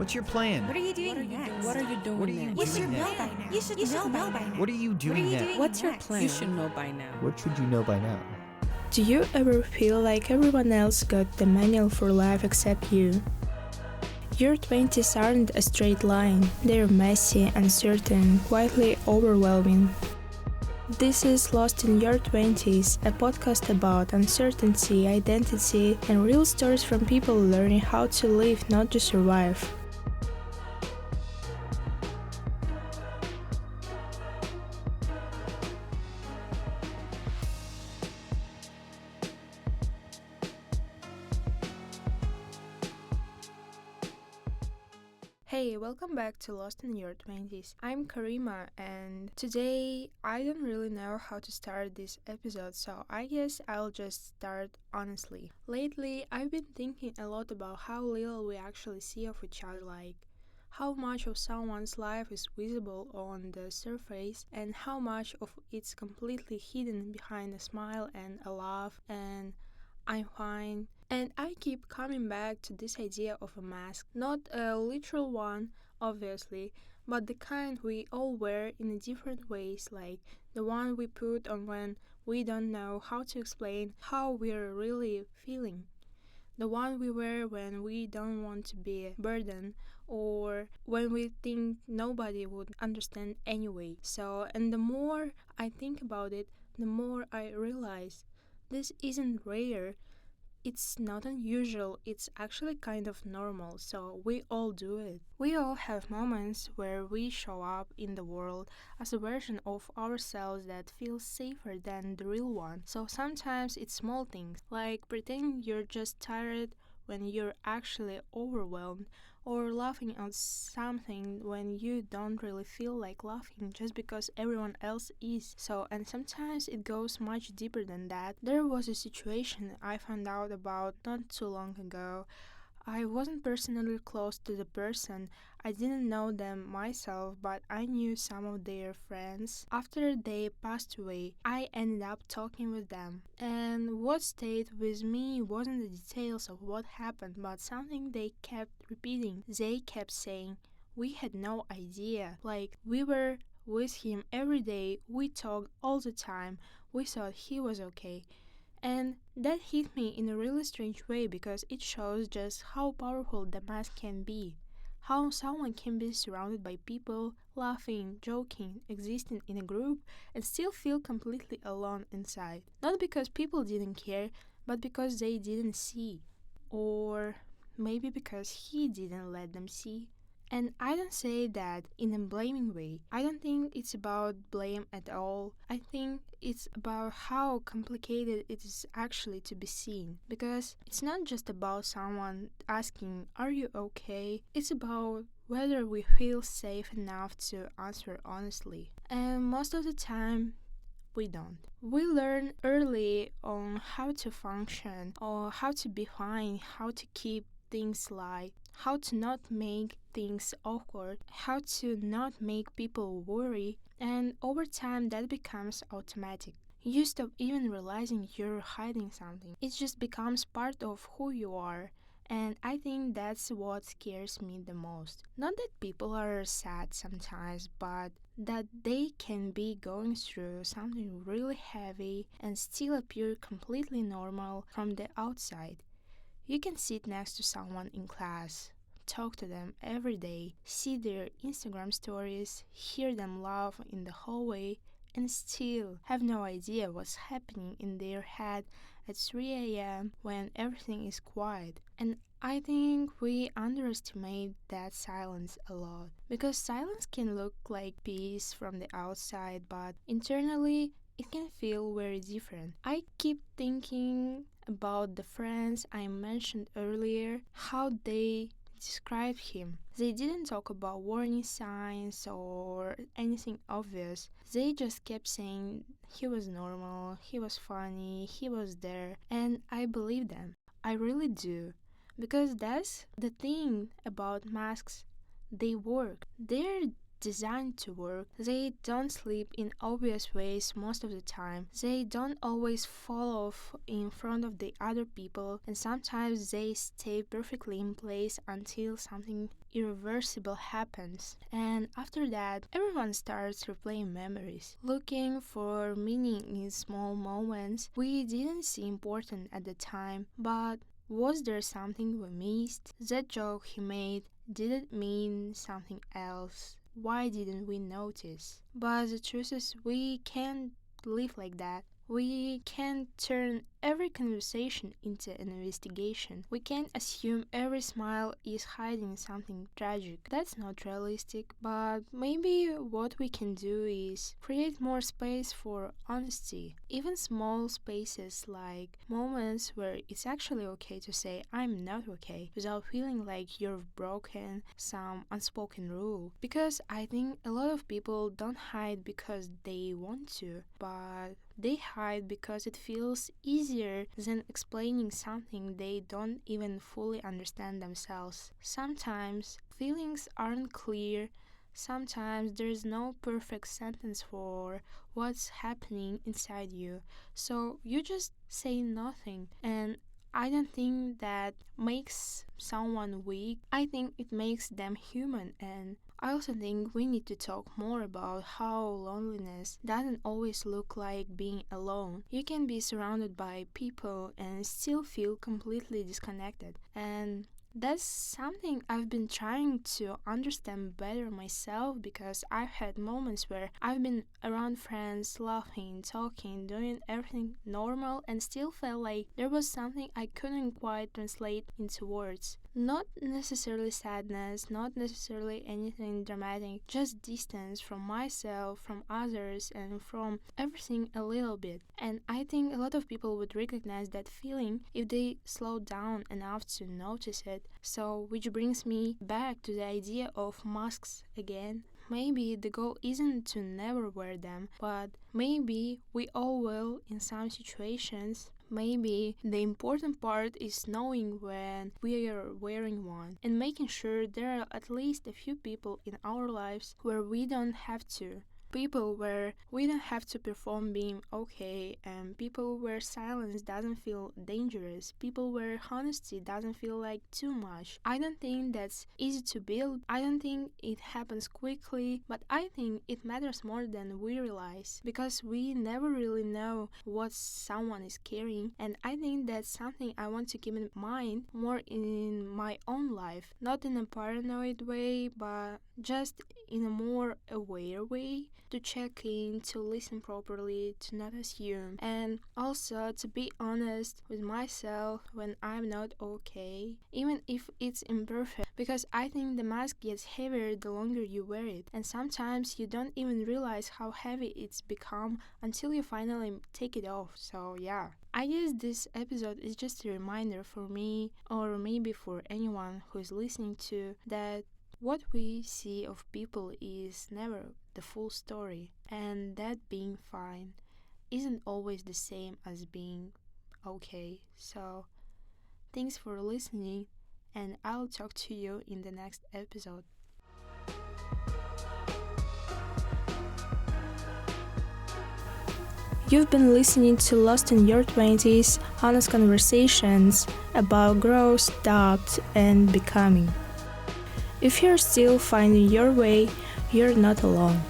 What's your plan? What are you doing next? What are you doing What are you next? You should doing know next? by now. You should know by now. What are you doing next? What's your next? plan? You should know by now. What should you know by now? Do you ever feel like everyone else got the manual for life except you? Your 20s aren't a straight line. They're messy, uncertain, quietly overwhelming. This is Lost in Your 20s, a podcast about uncertainty, identity, and real stories from people learning how to live, not to survive. Hey, welcome back to Lost in Your 20s. I'm Karima, and today I don't really know how to start this episode, so I guess I'll just start honestly. Lately, I've been thinking a lot about how little we actually see of each other, like how much of someone's life is visible on the surface and how much of it's completely hidden behind a smile and a laugh and I'm fine. And I keep coming back to this idea of a mask. Not a literal one, obviously, but the kind we all wear in different ways, like the one we put on when we don't know how to explain how we're really feeling. The one we wear when we don't want to be a burden or when we think nobody would understand anyway. And the more I think about it, the more I realize this isn't rare, it's not unusual, it's actually kind of normal, so we all do it. We all have moments where we show up in the world as a version of ourselves that feels safer than the real one. So sometimes it's small things, like pretending you're just tired when you're actually overwhelmed, or laughing at something when you don't really feel like laughing just because everyone else is. And sometimes it goes much deeper than that. There was a situation I found out about not too long ago. I wasn't personally close to the person. I didn't know them myself, but I knew some of their friends. After they passed away, I ended up talking with them. And what stayed with me wasn't the details of what happened, but something they kept repeating. They kept saying, "We had no idea. Like, we were with him every day, we talked all the time, we thought he was okay." And that hit me in a really strange way because it shows just how powerful the mask can be. How someone can be surrounded by people, laughing, joking, existing in a group, and still feel completely alone inside. Not because people didn't care, but because they didn't see. Or maybe because he didn't let them see. And I don't say that in a blaming way. I don't think it's about blame at all. I think it's about how complicated it is actually to be seen. Because it's not just about someone asking, "Are you okay?" It's about whether we feel safe enough to answer honestly. And most of the time, we don't. We learn early on how to function or how to be fine, how to keep things light, how to not make things awkward, how to not make people worry, and over time that becomes automatic. You stop even realizing you're hiding something. It just becomes part of who you are. And I think that's what scares me the most. Not that people are sad sometimes, but that they can be going through something really heavy and still appear completely normal from the outside. You can sit next to someone in class, talk to them every day, see their Instagram stories, hear them laugh in the hallway, and still have no idea what's happening in their head at 3 a.m. when everything is quiet. And I think we underestimate that silence a lot because silence can look like peace from the outside, but internally it can feel very different. I keep thinking about the friends I mentioned earlier, how they described him. They didn't talk about warning signs or anything obvious. They just kept saying he was normal, he was funny, he was there, and I believe them. I really do. Because that's the thing about masks. They work. They're designed to work. They don't sleep in obvious ways most of the time. They don't always fall off in front of the other people, and sometimes they stay perfectly in place until something irreversible happens. And after that, everyone starts replaying memories, looking for meaning in small moments we didn't see important at the time. But was there something we missed? That joke he made, did it mean something else? Why didn't we notice? But the truth is, we can't live like that. We can't turn every conversation into an investigation. We can't assume every smile is hiding something tragic. That's not realistic, but maybe what we can do is create more space for honesty. Even small spaces like moments where it's actually okay to say, I'm not okay, without feeling like you've broken some unspoken rule. Because I think a lot of people don't hide because they want to, but they hide because it feels easier than explaining something they don't even fully understand themselves. Sometimes feelings aren't clear. Sometimes there's no perfect sentence for what's happening inside you. So you just say nothing. And I don't think that makes someone weak. I think it makes them human. And I also think we need to talk more about how loneliness doesn't always look like being alone. You can be surrounded by people and still feel completely disconnected. And that's something I've been trying to understand better myself, because I've had moments where I've been around friends, laughing, talking, doing everything normal, and still felt like there was something I couldn't quite translate into words. Not necessarily sadness, not necessarily anything dramatic, just distance from myself, from others, and from everything a little bit. And I think a lot of people would recognize that feeling if they slow down enough to notice it. So, which brings me back to the idea of masks again. Maybe the goal isn't to never wear them, but maybe we all will in some situations. Maybe the important part is knowing when we are wearing one and making sure there are at least a few people in our lives where we don't have to. People where we don't have to perform being okay, and people where silence doesn't feel dangerous, people where honesty doesn't feel like too much. I don't think that's easy to build. I don't think it happens quickly, but I think it matters more than we realize, because we never really know what someone is carrying, and I think that's something I want to keep in mind more in my own life, not in a paranoid way, but just in a more aware way, to check in, to listen properly, to not assume, and also to be honest with myself when I'm not okay, even if it's imperfect, because I think the mask gets heavier the longer you wear it, and sometimes you don't even realize how heavy it's become until you finally take it off. So yeah, I guess this episode is just a reminder for me, or maybe for anyone who's listening to, that what we see of people is never the full story, and that being fine isn't always the same as being okay. So, thanks for listening, and I'll talk to you in the next episode. You've been listening to Lost in Your 20s, honest conversations about growth, doubt, and becoming. If you're still finding your way, you're not alone.